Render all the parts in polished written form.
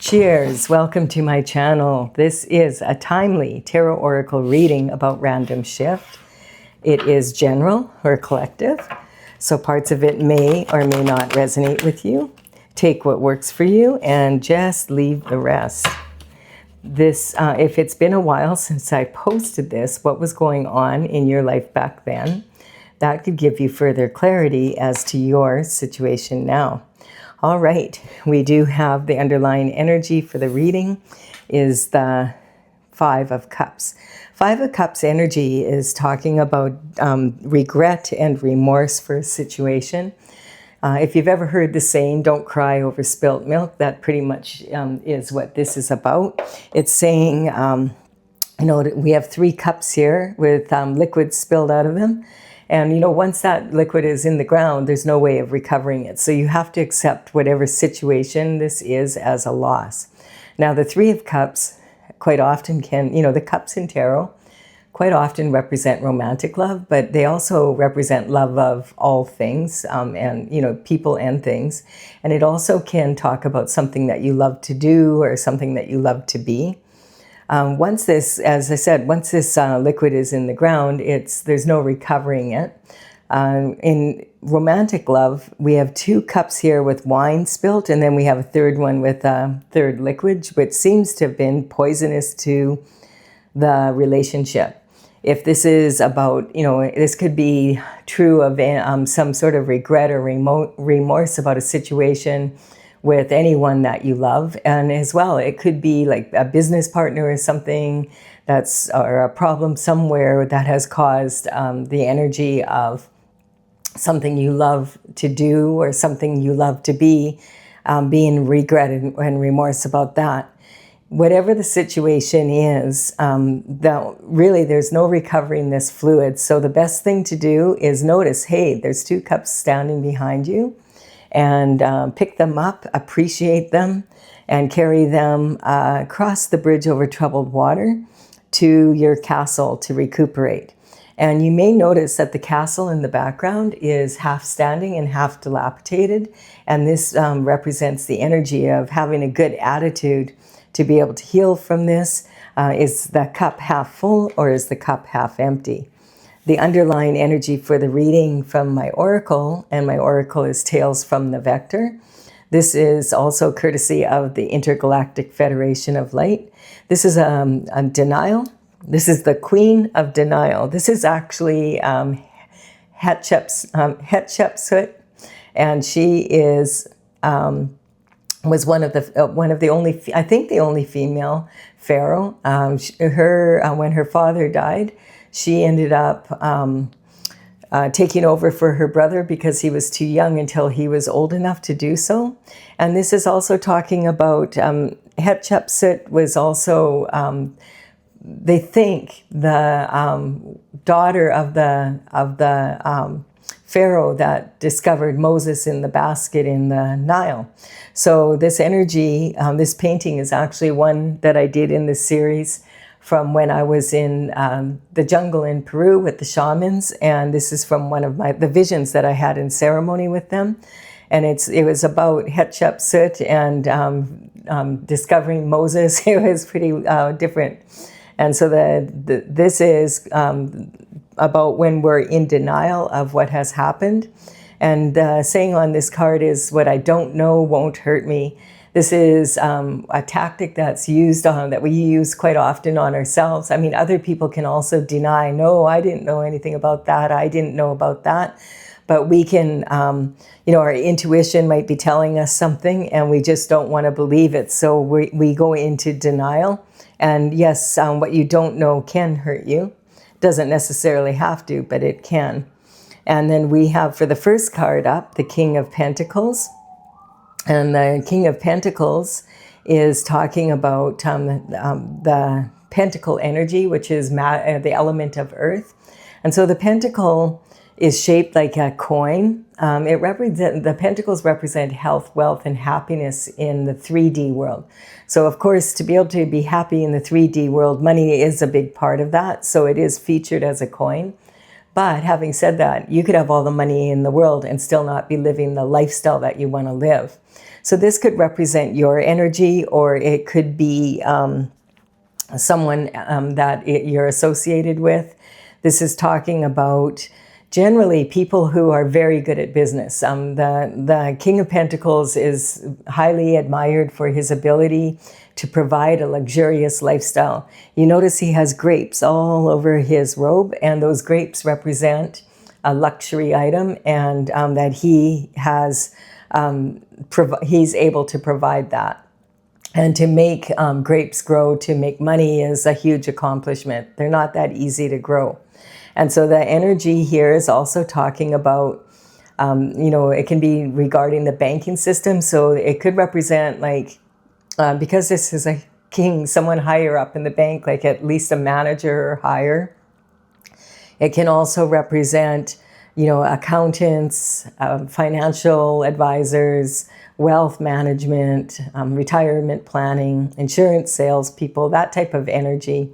Cheers! Welcome to my channel. This is a timely tarot oracle reading about random shift. It is general or collective, so parts of it may or may not resonate with you. Take what works for you and just leave the rest. This, if it's been a while since I posted this, what was going on in your life back then, that could give you further clarity as to your situation now. All right, we do have the underlying energy for the reading is the Five of Cups. Five of Cups energy is talking about regret and remorse for a situation. If you've ever heard the saying, don't cry over spilt milk, that pretty much is what this is about. It's saying, we have 3 cups here with liquid spilled out of them. And, once that liquid is in the ground, there's no way of recovering it. So you have to accept whatever situation this is as a loss. Now, the 3 of Cups quite often can, the cups in tarot quite often represent romantic love, but they also represent love of all things and, people and things. And it also can talk about something that you love to do or something that you love to be. Once this, as I said, once this liquid is in the ground, there's no recovering it. In romantic love, we have 2 cups here with wine spilt, and then we have a third one with a third liquid, which seems to have been poisonous to the relationship. If this is about, this could be true of some sort of regret or remorse about a situation with anyone that you love. And as well, it could be like a business partner or something or a problem somewhere that has caused the energy of something you love to do or something you love to be, being regret and remorse about that. Whatever the situation is, really there's no recovering this fluid. So the best thing to do is notice, hey, there's 2 cups standing behind you. And pick them up, appreciate them, and carry them across the bridge over troubled water to your castle to recuperate. And you may notice that the castle in the background is half standing and half dilapidated. And this represents the energy of having a good attitude to be able to heal from this. Is the cup half full or is the cup half empty? The underlying energy for the reading from my oracle, and my oracle is Tales from the Vector. This is also courtesy of the Intergalactic Federation of Light. This is a denial. This is the Queen of Denial. This is actually Hatshepsut, and she is was one of the only, I think the only female pharaoh. When her father died, she ended up taking over for her brother because he was too young until he was old enough to do so. And this is also talking about Hatshepsut was also, they think, the daughter of the pharaoh that discovered Moses in the basket in the Nile. So this energy, this painting is actually one that I did in this series from when I was in the jungle in Peru with the shamans, and this is from one of the visions that I had in ceremony with them, and it was about Hatshepsut and discovering Moses. It was pretty different, and so this is about when we're in denial of what has happened, and saying on this card is, "What I don't know won't hurt me." This is a tactic that's used that we use quite often on ourselves. I mean, other people can also deny, no, I didn't know anything about that. I didn't know about that. But we can, our intuition might be telling us something and we just don't want to believe it. So we go into denial. And yes, what you don't know can hurt you. Doesn't necessarily have to, but it can. And then we have for the first card up, the King of Pentacles. And the King of Pentacles is talking about the pentacle energy, which is the element of earth. And so the pentacle is shaped like a coin. The pentacles represent health, wealth, and happiness in the 3D world. So of course, to be able to be happy in the 3D world, money is a big part of that. So it is featured as a coin. But having said that, you could have all the money in the world and still not be living the lifestyle that you want to live. So this could represent your energy, or it could be someone that you're associated with. This is talking about generally people who are very good at business. The King of Pentacles is highly admired for his ability to provide a luxurious lifestyle. You notice he has grapes all over his robe, and those grapes represent a luxury item, and that he has, he's able to provide that. And to make grapes grow, to make money, is a huge accomplishment. They're not that easy to grow. And so the energy here is also talking about, it can be regarding the banking system. So it could represent, like, because this is a king, someone higher up in the bank, like at least a manager or higher. It can also represent, accountants, financial advisors, wealth management, retirement planning, insurance salespeople, that type of energy.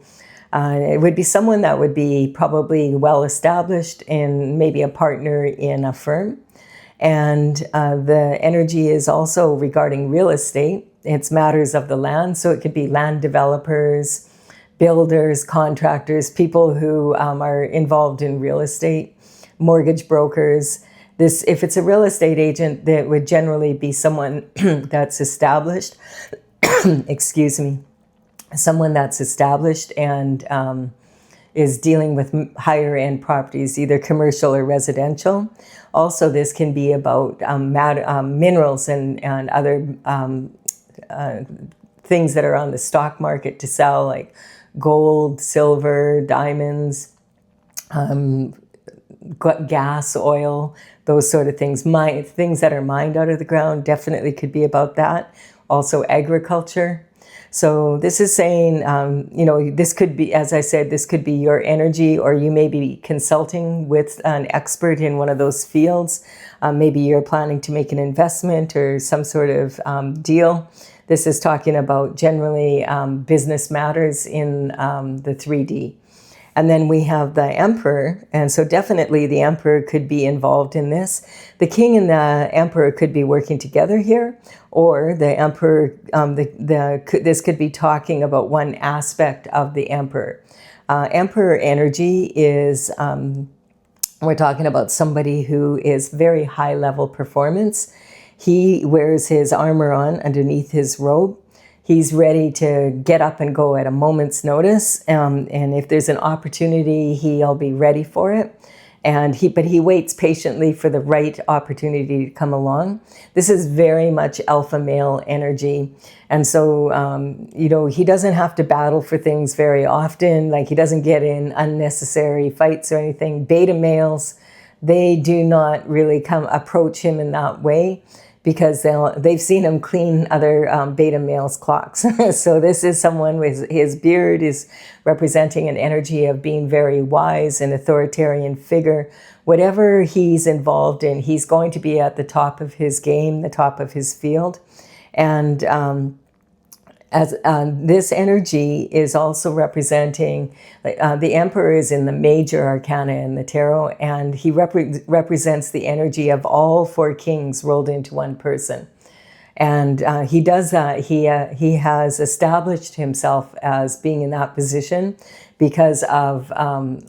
It would be someone that would be probably well established and maybe a partner in a firm. And the energy is also regarding real estate. It's matters of the land. So it could be land developers, builders, contractors, people who are involved in real estate, mortgage brokers. If it's a real estate agent, that would generally be someone that's established, excuse me, someone that's established and is dealing with higher end properties, either commercial or residential. Also, this can be about minerals and other things that are on the stock market to sell, like gold, silver, diamonds, gas, oil, those sort of things. Things that are mined out of the ground definitely could be about that. Also agriculture. So this is saying, this could be, as I said, this could be your energy, or you may be consulting with an expert in one of those fields. Maybe you're planning to make an investment or some sort of deal. This is talking about generally business matters in the 3D. And then we have the Emperor, and so definitely the Emperor could be involved in this. The King and the Emperor could be working together here, or the Emperor, this could be talking about one aspect of the Emperor. Emperor energy is, we're talking about somebody who is very high level performance. He wears his armor on underneath his robe. He's ready to get up and go at a moment's notice. And if there's an opportunity, he'll be ready for it. But he waits patiently for the right opportunity to come along. This is very much alpha male energy. And so, he doesn't have to battle for things very often. Like, he doesn't get in unnecessary fights or anything. Beta males, they do not really approach him in that way, because they've seen him clean other beta males' clocks. So this is someone with his beard is representing an energy of being very wise and authoritarian figure. Whatever he's involved in, he's going to be at the top of his game, the top of his field. And as this energy is also representing, the Emperor is in the major arcana in the tarot, and he represents the energy of all four kings rolled into one person. And he does that. He has established himself as being in that position because of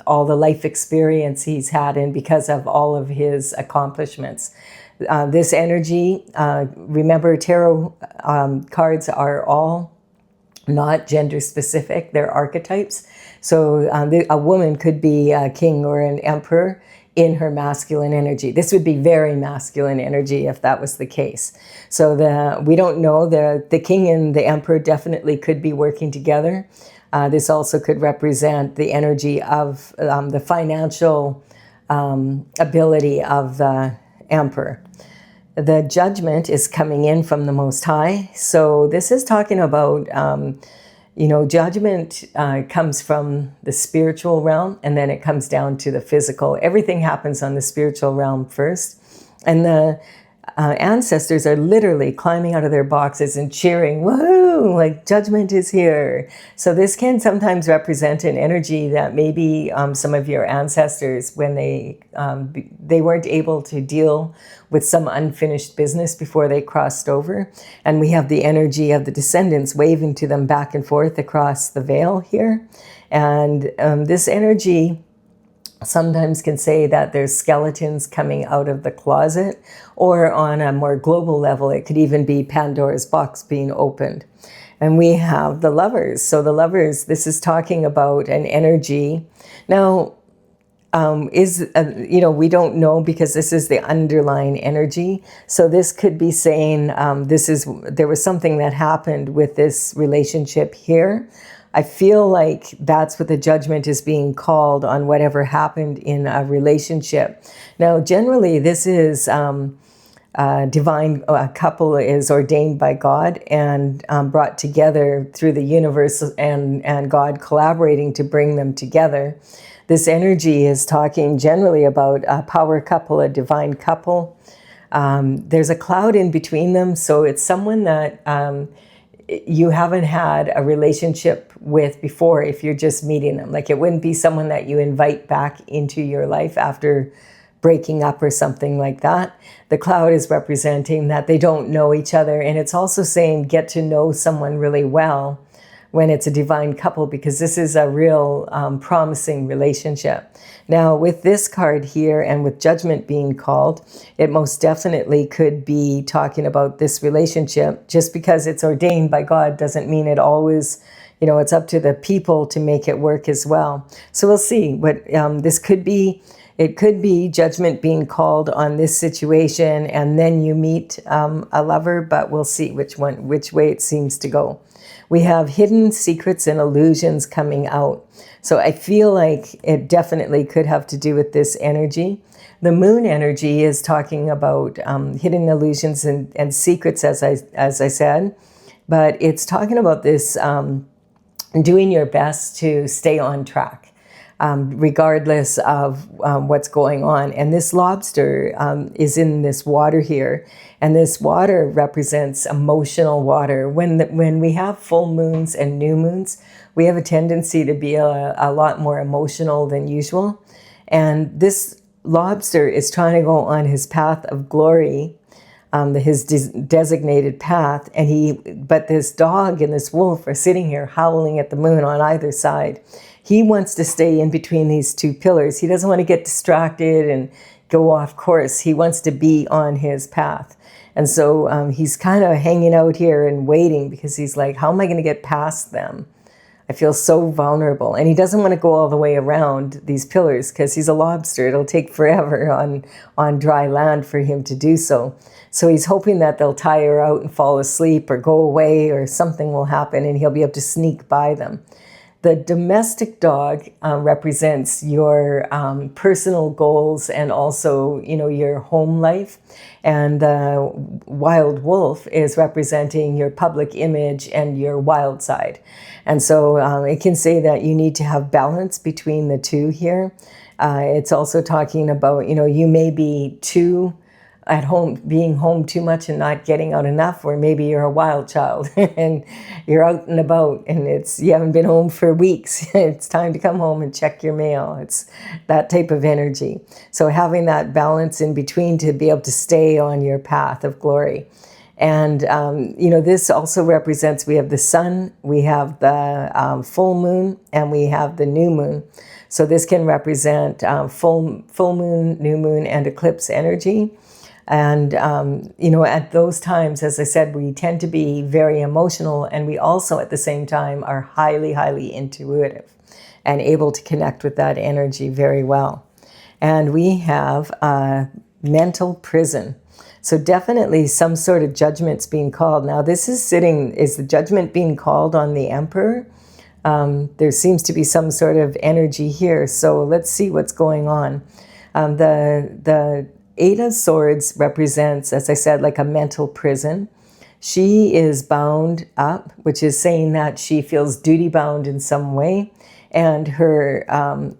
all the life experience he's had and because of all of his accomplishments. This energy, remember, tarot cards are all not gender specific, they're archetypes. So a woman could be a king or an emperor in her masculine energy. This would be very masculine energy if that was the case. So we don't know, the king and the emperor definitely could be working together. This also could represent the energy of the financial ability of the emperor. The judgment is coming in from the Most High. So this is talking about, judgment comes from the spiritual realm, and then it comes down to the physical. Everything happens on the spiritual realm first. And the ancestors are literally climbing out of their boxes and cheering, woohoo! woohoo, like judgment is here. So this can sometimes represent an energy that maybe some of your ancestors, when they weren't able to deal with some unfinished business before they crossed over. And we have the energy of the descendants waving to them back and forth across the veil here. And this energy sometimes can say that there's skeletons coming out of the closet, or on a more global level, it could even be Pandora's box being opened. And we have the Lovers. So the Lovers, this is talking about an energy. Now, we don't know, because this is the underlying energy. So this could be saying there was something that happened with this relationship here. I feel like that's what the judgment is being called on, whatever happened in a relationship. Now, generally, this is divine. A couple is ordained by God and brought together through the universe and God collaborating to bring them together. This energy is talking generally about a power couple, a divine couple. There's a cloud in between them, so it's someone that you haven't had a relationship with before if you're just meeting them. Like, it wouldn't be someone that you invite back into your life after breaking up or something like that. The cloud is representing that they don't know each other, and it's also saying get to know someone really well when it's a divine couple, because this is a real promising relationship. Now, with this card here and with judgment being called, it most definitely could be talking about this relationship. Just because it's ordained by God doesn't mean it always, it's up to the people to make it work as well. So we'll see what this could be. It could be judgment being called on this situation, and then you meet a lover, but we'll see which way it seems to go. We have hidden secrets and illusions coming out. So I feel like it definitely could have to do with this energy. The moon energy is talking about hidden illusions and secrets, as I said. But it's talking about this doing your best to stay on track, regardless of what's going on. And this lobster is in this water here. And this water represents emotional water. When we have full moons and new moons, we have a tendency to be a lot more emotional than usual. And this lobster is trying to go on his path of glory, his designated path. But this dog and this wolf are sitting here howling at the moon on either side. He wants to stay in between these two pillars. He doesn't want to get distracted and go off course. He wants to be on his path. And so he's kind of hanging out here and waiting, because he's like, how am I going to get past them? I feel so vulnerable. And he doesn't want to go all the way around these pillars, because he's a lobster. It'll take forever on dry land for him to do so. So he's hoping that they'll tire out and fall asleep or go away, or something will happen and he'll be able to sneak by them. The domestic dog represents your personal goals and also, your home life. And the wild wolf is representing your public image and your wild side. And so it can say that you need to have balance between the two here. It's also talking about, you may be too at home, being home too much and not getting out enough, or maybe you're a wild child and you're out and about and you haven't been home for weeks. It's time to come home and check your mail. It's that type of energy. So having that balance in between to be able to stay on your path of glory. And, this also represents, we have the sun, we have the full moon, and we have the new moon. So this can represent full moon, new moon, and eclipse energy. And, at those times, as I said, we tend to be very emotional, and we also at the same time are highly, highly intuitive and able to connect with that energy very well. And we have a mental prison. So definitely some sort of judgment's being called. Now is the judgment being called on the Emperor? There seems to be some sort of energy here. So let's see what's going on. The Eight of Swords represents, as I said, like a mental prison. She is bound up, which is saying that she feels duty bound in some way. And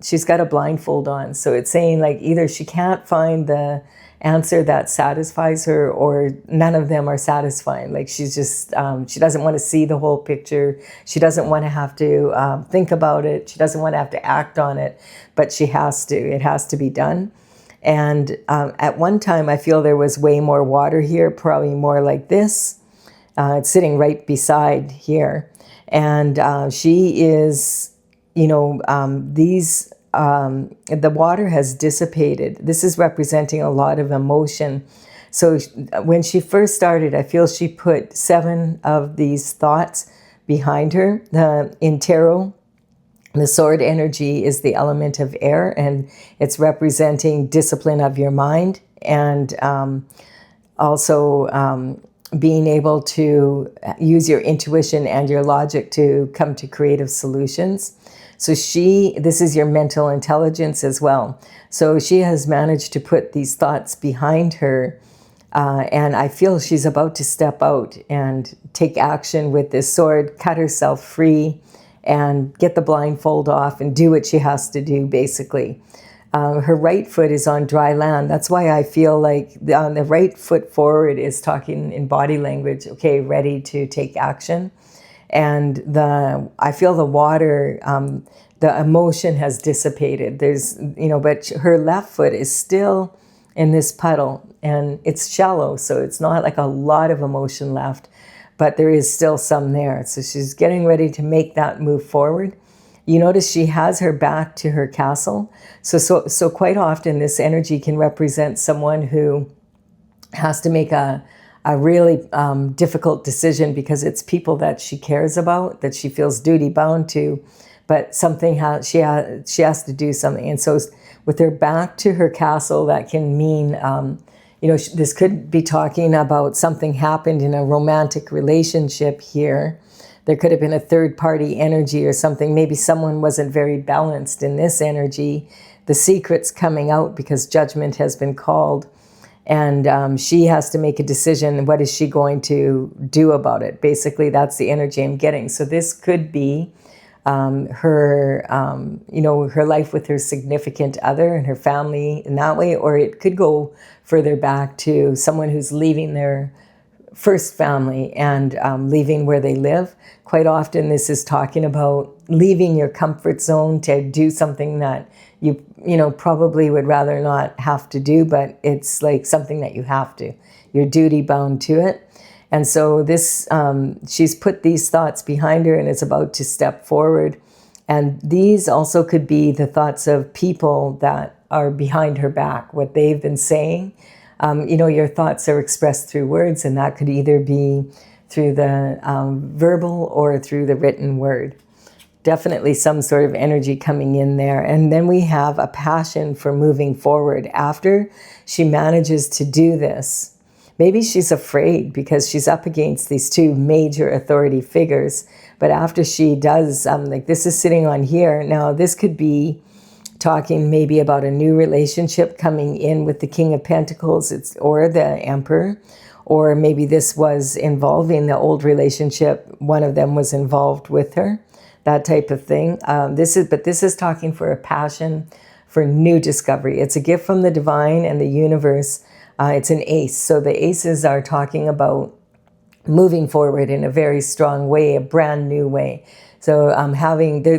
she's got a blindfold on. So it's saying like either she can't find the answer that satisfies her, or none of them are satisfying. Like she's just, she doesn't want to see the whole picture. She doesn't want to have to think about it. She doesn't want to have to act on it, but she has to. It has to be done. And at one time, I feel there was way more water here, probably more like this. It's sitting right beside here. And she is, you know, the water has dissipated. This is representing a lot of emotion. So when she first started, I feel she put 7 of these thoughts behind her. In tarot, the sword energy is the element of air, and it's representing discipline of your mind, and also being able to use your intuition and your logic to come to creative solutions. So this is your mental intelligence as well. So she has managed to put these thoughts behind her, and I feel she's about to step out and take action with this sword, cut herself free, and get the blindfold off and do what she has to do, basically. Her right foot is on dry land. That's why I feel like on the right foot forward is talking in body language, okay, ready to take action. And I feel the water, the emotion has dissipated. There's, you know, but her left foot is still in this puddle, and it's shallow, so it's not like a lot of emotion left, but there is still some there. So she's getting ready to make that move forward. You notice she has her back to her castle. So quite often this energy can represent someone who has to make a really difficult decision, because it's people that she cares about, that she feels duty bound to, but she has to do something. And so with her back to her castle, that can mean, you know, this could be talking about something happened in a romantic relationship here. There could have been a third party energy or something. Maybe someone wasn't very balanced in this energy. The secret's coming out because judgment has been called. And she has to make a decision. What is she going to do about it? Basically, that's the energy I'm getting. So this could be her, you know, her life with her significant other and her family in that way, or it could go further back to someone who's leaving their first family and leaving where they live. Quite often, this is talking about leaving your comfort zone to do something that you know, probably would rather not have to do, but it's like something that you have to. You're duty bound to it. And so this, she's put these thoughts behind her and is about to step forward. And these also could be the thoughts of people that are behind her back, what they've been saying. You know, your thoughts are expressed through words, and that could either be through the verbal or through the written word. Definitely some sort of energy coming in there. And then we have a passion for moving forward after she manages to do this. Maybe she's afraid because she's up against these 2 major authority figures. But after she does, like this is sitting on here. Now, this could be talking maybe about a new relationship coming in with the King of Pentacles, or the Emperor. Or maybe this was involving the old relationship. One of them was involved with her. That type of thing. This is talking for a passion for new discovery. It's a gift from the divine and the universe. It's an ace. So the aces are talking about moving forward in a very strong way, a brand new way. So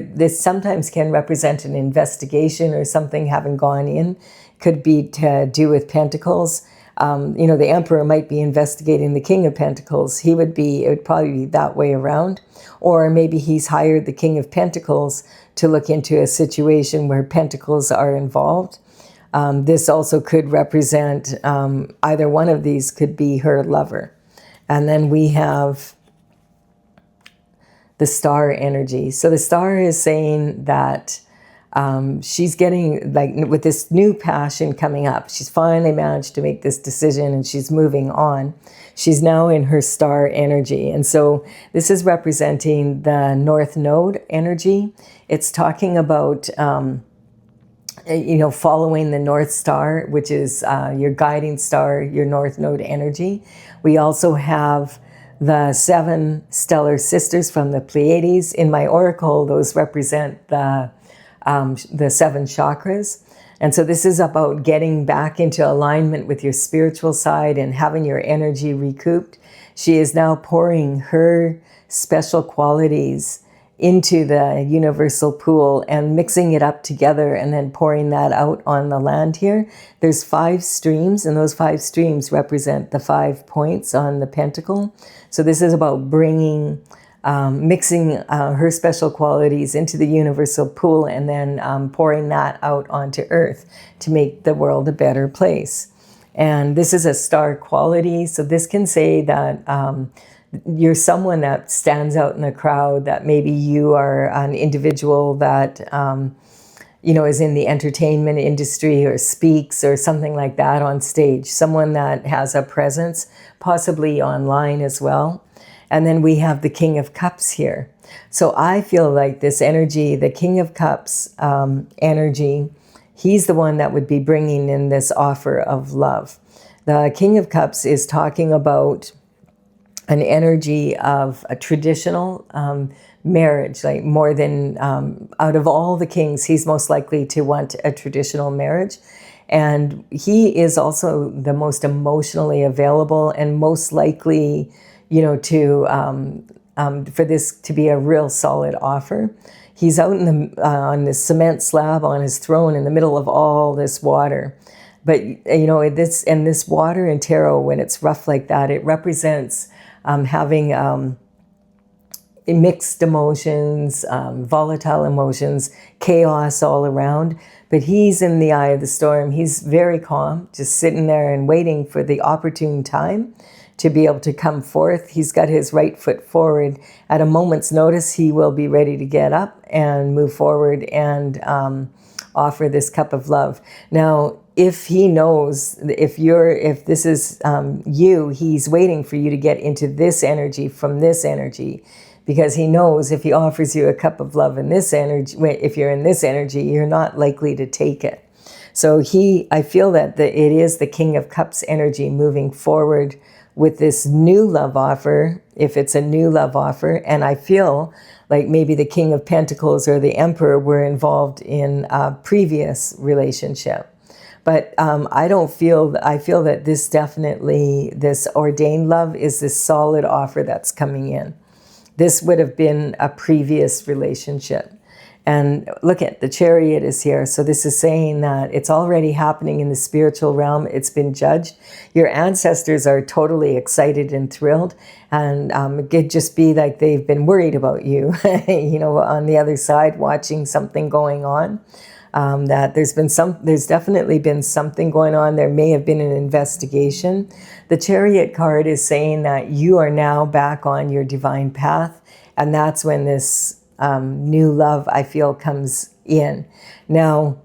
this sometimes can represent an investigation or something having gone in. Could be to do with Pentacles. You know, the Emperor might be investigating the King of Pentacles. It would probably be that way around. Or maybe he's hired the King of Pentacles to look into a situation where Pentacles are involved. This also could represent, either one of these could be her lover. And then we have the star energy. So the star is saying that she's getting, like, with this new passion coming up, she's finally managed to make this decision and she's moving on. She's now in her star energy. And so this is representing the North Node energy. It's talking about, you know, following the North Star, which is your guiding star, your North Node energy. We also have the 7 stellar sisters from the Pleiades. In my oracle, those represent the 7 chakras. And so this is about getting back into alignment with your spiritual side and having your energy recouped. She is now pouring her special qualities into the universal pool and mixing it up together and then pouring that out on the land here. There's 5 streams, and those 5 streams represent the 5 points on the pentacle. So this is about bringing, mixing her special qualities into the universal pool and then pouring that out onto Earth to make the world a better place. And this is a star quality, so this can say that you're someone that stands out in the crowd, that maybe you are an individual that, is in the entertainment industry or speaks or something like that on stage, someone that has a presence, possibly online as well. And then we have the King of Cups here. So I feel like this energy, the King of Cups energy, he's the one that would be bringing in this offer of love. The King of Cups is talking about an energy of a traditional marriage, like more than, out of all the kings, he's most likely to want a traditional marriage. And he is also the most emotionally available and most likely, to for this to be a real solid offer. He's out in the on the cement slab on his throne in the middle of all this water. But this water in tarot, when it's rough like that, it represents having mixed emotions, volatile emotions, chaos all around. But he's in the eye of the storm. He's very calm, just sitting there and waiting for the opportune time to be able to come forth. He's got his right foot forward. At a moment's notice, he will be ready to get up and move forward and offer this cup of love. Now, if he knows, if this is you, he's waiting for you to get into this energy from this energy, because he knows if he offers you a cup of love in this energy, if you're in this energy, you're not likely to take it. So I feel that it is the King of Cups energy moving forward with this new love offer, if it's a new love offer. And I feel like maybe the King of Pentacles or the Emperor were involved in a previous relationship. But I feel that this ordained love is this solid offer that's coming in. This would have been a previous relationship. And look at the Chariot is here. So this is saying that it's already happening in the spiritual realm. It's been judged. Your ancestors are totally excited and thrilled. And it could just be like they've been worried about you, on the other side, watching something going on. That there's definitely been something going on. There may have been an investigation. The Chariot card is saying that you are now back on your divine path. And that's when this new love, I feel, comes in. Now,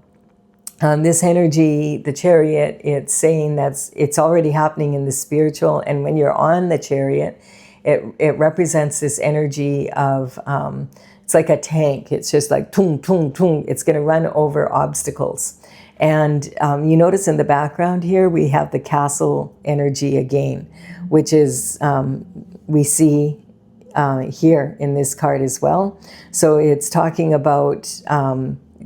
this energy, the Chariot, it's saying that it's already happening in the spiritual. And when you're on the Chariot, it represents this energy of, it's like a tank. It's just like, tung, tung, tung. It's going to run over obstacles. And you notice in the background here, we have the castle energy again, which is, we see here in this card as well. So it's talking about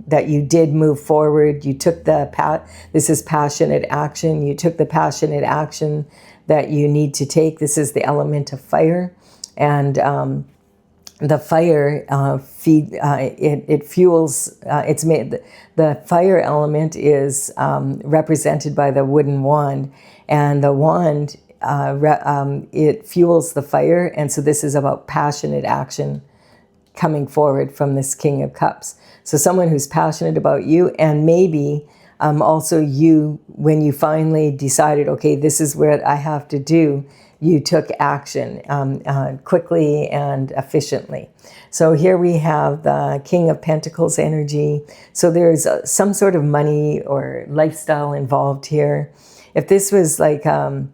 that you did move forward. You took this is passionate action. You took the passionate action that you need to take. This is the element of fire. And the fire it fuels, it's made, the fire element is represented by the wooden wand, and the wand it fuels the fire. And so this is about passionate action coming forward from this King of Cups. So someone who's passionate about you, and maybe also you, when you finally decided, okay, this is what I have to do, you took action quickly and efficiently. So here we have the King of Pentacles energy. So there's some sort of money or lifestyle involved here. If this was like a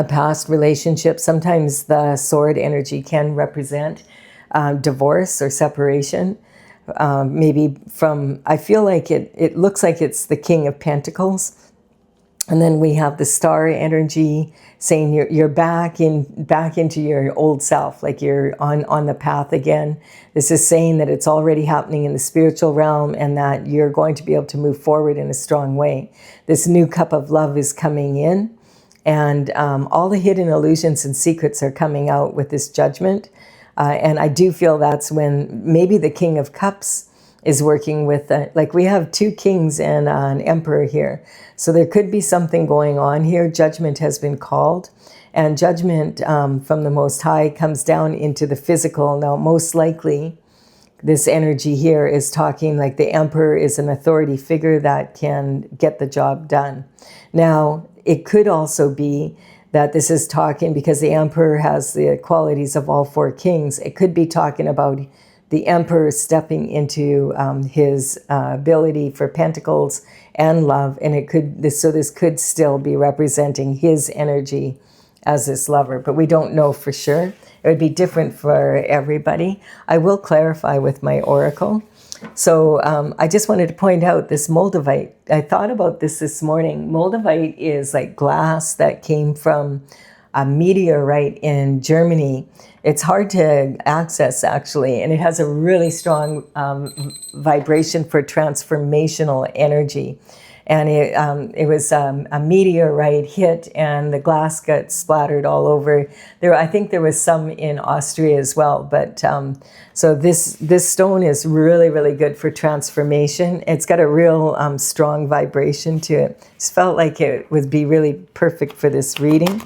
past relationship, sometimes the sword energy can represent divorce or separation. Maybe from, I feel like it looks like it's the King of Pentacles. And then we have the star energy saying you're back into your old self, like you're on the path again. This is saying that it's already happening in the spiritual realm and that you're going to be able to move forward in a strong way. This new cup of love is coming in, and all the hidden illusions and secrets are coming out with this judgment. And I do feel that's when maybe the King of Cups is working with, like we have two kings and an emperor here. So there could be something going on here. Judgment has been called. And judgment from the Most High comes down into the physical. Now, most likely, this energy here is talking like the emperor is an authority figure that can get the job done. Now, it could also be that this is talking, because the emperor has the qualities of all four kings, it could be talking about the emperor stepping into his ability for pentacles and love, and this could still be representing his energy as this lover, but we don't know for sure. It would be different for everybody. I will clarify with my oracle. So I just wanted to point out this moldavite. I thought about this morning. Moldavite is like glass that came from a meteorite in Germany. It's hard to access, actually, and it has a really strong vibration for transformational energy. And it was a meteorite hit, and the glass got splattered all over. I think there was some in Austria as well. But so this stone is really, really good for transformation. It's got a real strong vibration to it. Just felt like it would be really perfect for this reading.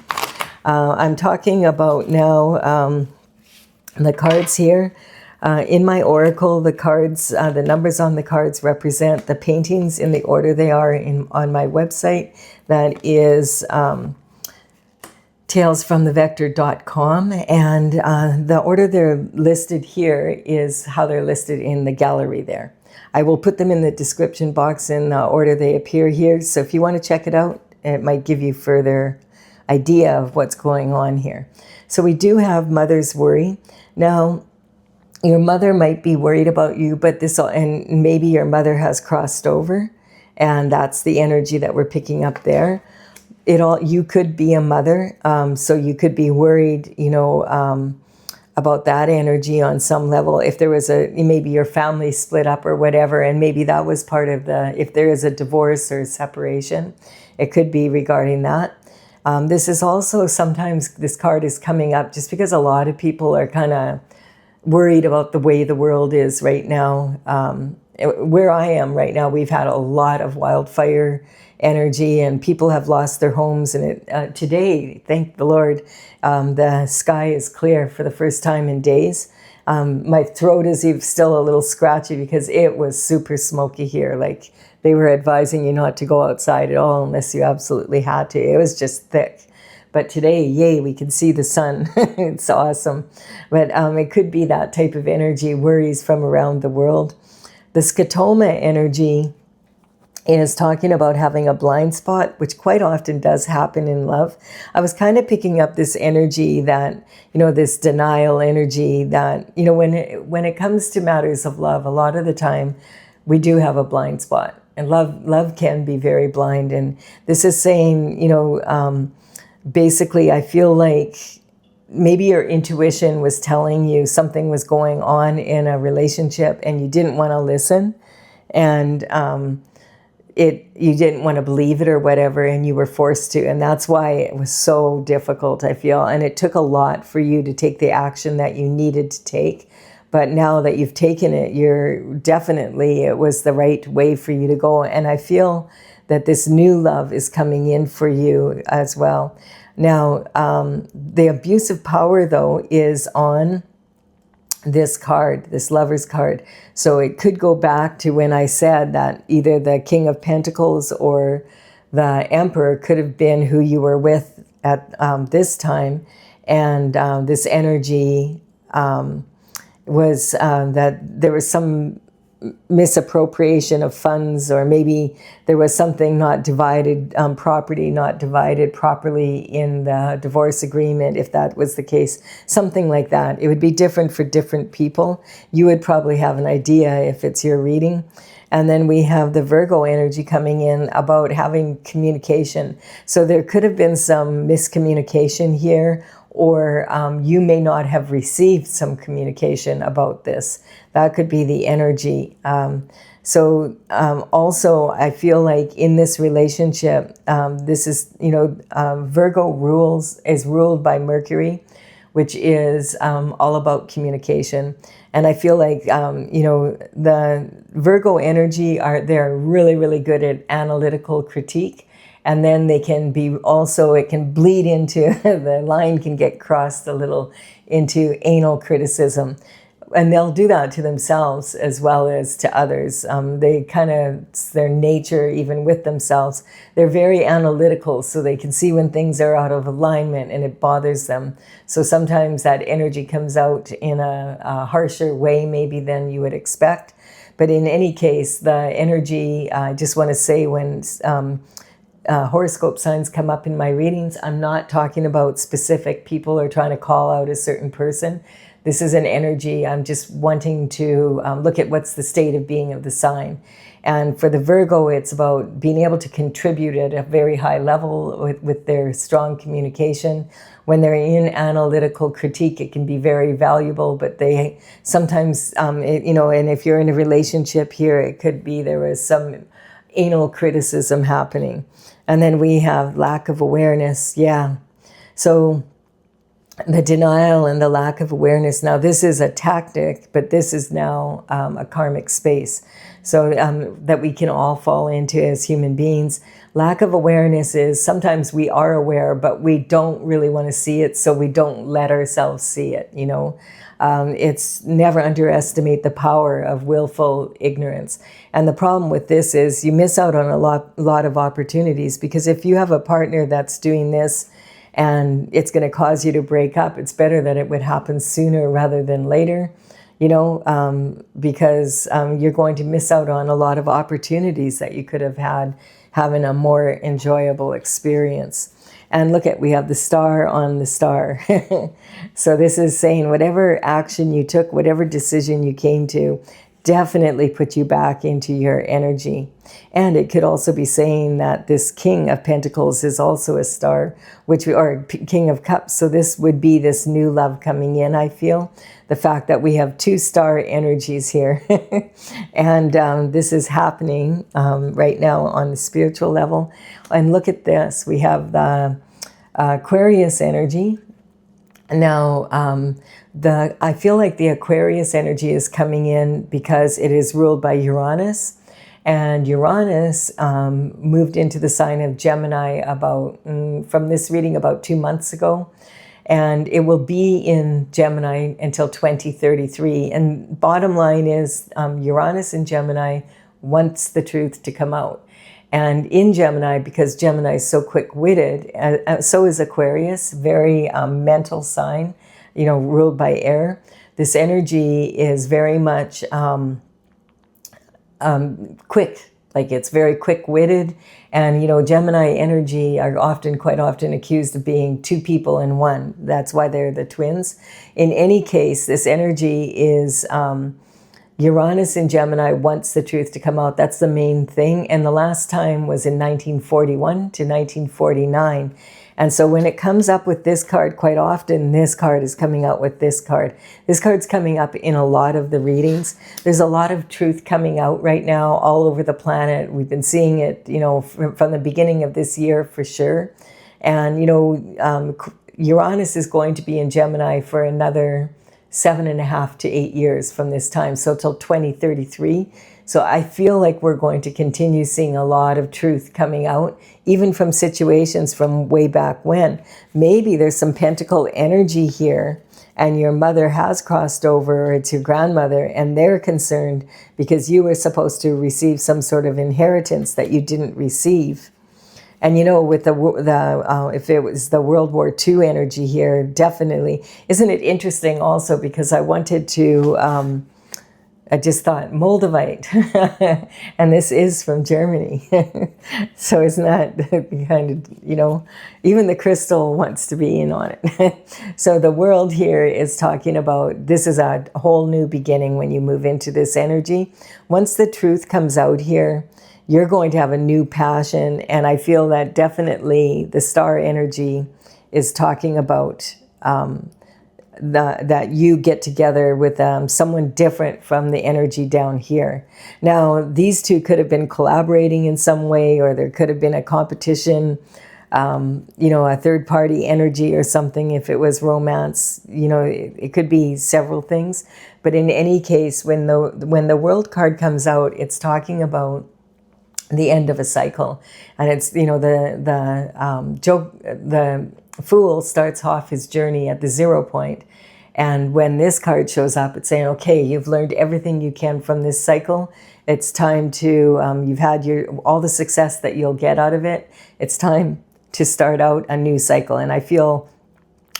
I'm talking about now the cards here. In my oracle, the cards, the numbers on the cards represent the paintings in the order they are on my website. That is talesfromthevector.com. And the order they're listed here is how they're listed in the gallery there. I will put them in the description box in the order they appear here. So if you want to check it out, it might give you further idea of what's going on here. So we do have mother's worry. Now, your mother might be worried about you, but and maybe your mother has crossed over, and that's the energy that we're picking up there. You could be a mother, so you could be worried, about that energy on some level. If there was maybe your family split up or whatever, and maybe that was part of if there is a divorce or separation, it could be regarding that. This is also sometimes this card is coming up just because a lot of people are kind of worried about the way the world is right now. Where I am right now, we've had a lot of wildfire energy and people have lost their homes. And today, thank the Lord, the sky is clear for the first time in days. My throat is still a little scratchy because it was super smoky here. Like they were advising you not to go outside at all unless you absolutely had to. It was just thick. But today, yay, we can see the sun. It's awesome. But it could be that type of energy, worries from around the world. The scotoma energy is talking about having a blind spot, which quite often does happen in love. I was kind of picking up this energy that, this denial energy that, when it comes to matters of love, a lot of the time we do have a blind spot. And love can be very blind. And this is saying, basically, I feel like maybe your intuition was telling you something was going on in a relationship and you didn't want to listen, and you didn't want to believe it or whatever, and you were forced to. And that's why it was so difficult, I feel. And it took a lot for you to take the action that you needed to take. But now that you've taken it, it was the right way for you to go. And I feel that this new love is coming in for you as well. Now, the abusive power, though, is on this card, this lover's card. So it could go back to when I said that either the King of Pentacles or the Emperor could have been who you were with at this time. And this energy was that there was some misappropriation of funds, or maybe there was something not divided, property not divided properly in the divorce agreement, if that was the case, something like that. It would be different for different people. You would probably have an idea if it's your reading. And then we have the Virgo energy coming in about having communication. So there could have been some miscommunication here, or you may not have received some communication about this. That could be the energy. Also, I feel like in this relationship, this is, Virgo is ruled by Mercury, which is all about communication. And I feel like, the Virgo energy they're really, really good at analytical critique. And then they can be also, it can bleed into, the line can get crossed a little into anal criticism. And they'll do that to themselves as well as to others. They kind of, it's their nature, even with themselves. They're very analytical, so they can see when things are out of alignment and it bothers them. So sometimes that energy comes out in a harsher way maybe than you would expect. But in any case, the energy, I just want to say, when horoscope signs come up in my readings, I'm not talking about specific people or trying to call out a certain person. This is an energy. I'm just wanting to look at what's the state of being of the sign. And for the Virgo, it's about being able to contribute at a very high level with their strong communication. When they're in analytical critique, it can be very valuable, but they sometimes, and if you're in a relationship here, it could be there was some anal criticism happening. And then we have lack of awareness. Yeah. So the denial and the lack of awareness. Now, this is a tactic, but this is now a karmic space. So that we can all fall into as human beings. Lack of awareness is sometimes we are aware, but we don't really want to see it, so we don't let ourselves see it, It's never underestimate the power of willful ignorance. And the problem with this is you miss out on a lot of opportunities, because if you have a partner that's doing this and it's going to cause you to break up, it's better that it would happen sooner rather than later, because you're going to miss out on a lot of opportunities that you could have had having a more enjoyable experience. And look we have the star on the star. So this is saying whatever action you took, whatever decision you came to, definitely put you back into your energy. And it could also be saying that this King of Pentacles is also a star, or King of Cups. So this would be this new love coming in, I feel. The fact that we have two star energies here. And this is happening right now on the spiritual level. And look at this. We have the Aquarius energy. Now, I feel like the Aquarius energy is coming in because it is ruled by Uranus. And Uranus moved into the sign of Gemini from this reading about 2 months ago. And it will be in Gemini until 2033. And bottom line is Uranus in Gemini wants the truth to come out. And in Gemini, because Gemini is so quick-witted, so is Aquarius, very mental sign, ruled by air. This energy is very much quick, like it's very quick-witted. And, Gemini energy are quite often accused of being two people in one. That's why they're the twins. In any case, this energy is Uranus in Gemini wants the truth to come out. That's the main thing. And the last time was in 1941 to 1949. And so when it comes up with this card, quite often this card is coming out with this card. This card's coming up in a lot of the readings. There's a lot of truth coming out right now all over the planet. We've been seeing it, from the beginning of this year for sure. And, Uranus is going to be in Gemini for another 7.5 to 8 years from this time, so till 2033. So I feel like we're going to continue seeing a lot of truth coming out, even from situations from way back when. Maybe there's some pentacle energy here, and your mother has crossed over, or it's your grandmother, and they're concerned because you were supposed to receive some sort of inheritance that you didn't receive. And with if it was the World War II energy here, definitely. Isn't it interesting also, because I wanted to I just thought Moldavite, and this is from Germany. So isn't that kind of, you know, even the crystal wants to be in on it. So the world here is talking about, this is a whole new beginning when you move into this energy. Once the truth comes out here, you're going to have a new passion. And I feel that definitely the star energy is talking about that you get together with someone different from the energy down here. Now, these two could have been collaborating in some way, or there could have been a competition, you know, a third party energy or something. If it was romance, you know, it could be several things. But in any case, when the world card comes out, it's talking about the end of a cycle. And it's, you know, the fool starts off his journey at the 0 point. And when this card shows up, it's saying, okay, you've learned everything you can from this cycle. It's time to, you've had all the success that you'll get out of it. It's time to start out a new cycle. And I feel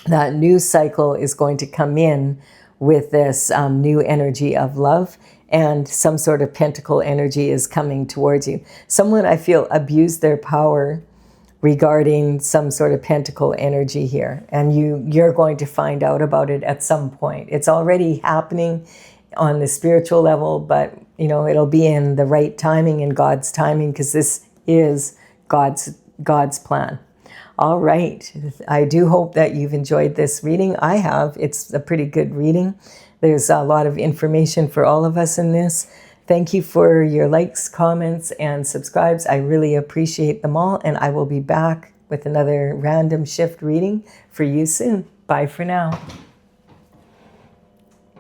that new cycle is going to come in with this new energy of love, and some sort of pentacle energy is coming towards you. Someone, I feel, abused their power regarding some sort of pentacle energy here, and you're going to find out about it at some point. It's already happening on the spiritual level, but you know, it'll be in the right timing and God's timing, because this is God's plan. All right, I do hope that you've enjoyed this reading. I have. It's a pretty good reading. There's a lot of information for all of us in this. Thank you for your likes, comments, and subscribes. I really appreciate them all, and I will be back with another random shift reading for you soon. Bye for now.